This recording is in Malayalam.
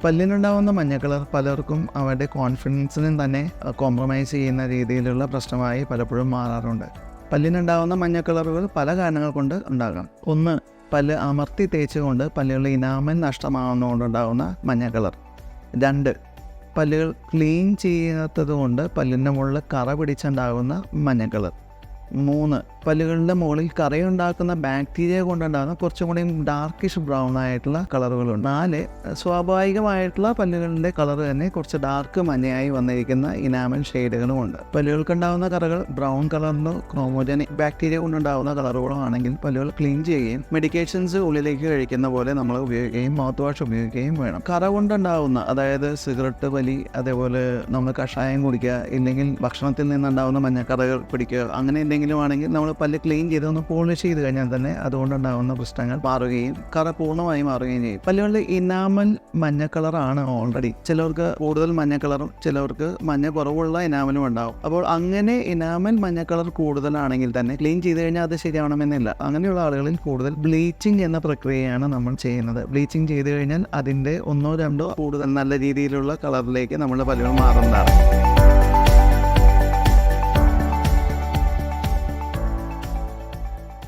പല്ലിനുണ്ടാകുന്ന മഞ്ഞ കളർ പലർക്കും അവരുടെ കോൺഫിഡൻസിനും തന്നെ കോംപ്രമൈസ് ചെയ്യുന്ന രീതിയിലുള്ള പ്രശ്നമായി പലപ്പോഴും മാറാറുണ്ട്. പല്ലിനുണ്ടാകുന്ന മഞ്ഞ കളറുകൾ പല കാരണങ്ങൾ കൊണ്ട് ഉണ്ടാകാം. ഒന്ന്, പല്ല് അമർത്തി തേച്ചുകൊണ്ട് പല്ലുകളുടെ ഇനാമൽ നഷ്ടമാകുന്നതുകൊണ്ടുണ്ടാകുന്ന മഞ്ഞ കളർ. 2, പല്ലുകൾ ക്ലീൻ ചെയ്യാത്തത് കൊണ്ട് പല്ലിൻ്റെ മുകളിൽ കറ പിടിച്ചുണ്ടാകുന്ന മഞ്ഞ കളർ. 3, പല്ലുകളുടെ മുകളിൽ കറയുണ്ടാക്കുന്ന ബാക്ടീരിയ കൊണ്ടുണ്ടാകുന്ന കുറച്ചും കൂടി ഡാർക്കിഷ് ബ്രൗൺ ആയിട്ടുള്ള കളറുകളുണ്ട്. 4, സ്വാഭാവികമായിട്ടുള്ള പല്ലുകളുടെ കളർ തന്നെ കുറച്ച് ഡാർക്ക് മഞ്ഞയായി വന്നിരിക്കുന്ന ഇനാമൽ ഷെയ്ഡുകളുമുണ്ട്. പല്ലുകൾക്കുണ്ടാകുന്ന കറകൾ ബ്രൗൺ കളറിലോ ക്രോമോജനിക് ബാക്ടീരിയ കൊണ്ടുണ്ടാകുന്ന കളറുകളോ ആണെങ്കിൽ പല്ലുകൾ ക്ലീൻ ചെയ്യുകയും മെഡിക്കേഷൻസ് ഉള്ളിലേക്ക് കഴിക്കുന്ന പോലെ നമ്മൾ ഉപയോഗിക്കുകയും മൗത്ത് വാഷ് ഉപയോഗിക്കുകയും വേണം. കറ കൊണ്ടുണ്ടാകുന്ന, അതായത് സിഗരറ്റ് വലി, അതേപോലെ നമ്മൾ കഷായം കുടിക്കുക, ഇല്ലെങ്കിൽ ഭക്ഷണത്തിൽ നിന്നുണ്ടാകുന്ന മഞ്ഞക്കറകൾ പിടിക്കുക, അങ്ങനെ എന്തെങ്കിലും ആണെങ്കിൽ നമ്മൾ പല്ല് ക്ലീൻ ചെയ്ത് ഒന്ന് പോളിഷ് ചെയ്ത് കഴിഞ്ഞാൽ തന്നെ അതുകൊണ്ടുണ്ടാകുന്ന പ്രശ്നങ്ങൾ മാറുകയും കറ പൂർണ്ണമായി മാറുകയും ചെയ്യും. പല്ലുകളുടെ ഇനാമൽ മഞ്ഞ കളറാണ് ഓൾറെഡി. ചിലർക്ക് കൂടുതൽ മഞ്ഞ കളറും ചിലർക്ക് മഞ്ഞ കുറവുള്ള ഇനാമലും ഉണ്ടാവും. അപ്പോൾ അങ്ങനെ ഇനാമൽ മഞ്ഞ കളർ കൂടുതലാണെങ്കിൽ തന്നെ ക്ലീൻ ചെയ്ത് കഴിഞ്ഞാൽ അത് ശരിയാവണമെന്നില്ല. അങ്ങനെയുള്ള ആളുകളിൽ കൂടുതൽ ബ്ലീച്ചിങ് എന്ന പ്രക്രിയയാണ് നമ്മൾ ചെയ്യുന്നത്. ബ്ലീച്ചിങ് ചെയ്ത് കഴിഞ്ഞാൽ അതിൻ്റെ 1-2 കൂടുതൽ നല്ല രീതിയിലുള്ള കളറിലേക്ക് നമ്മുടെ പല്ലുകൾ മാറുന്നതാണ്.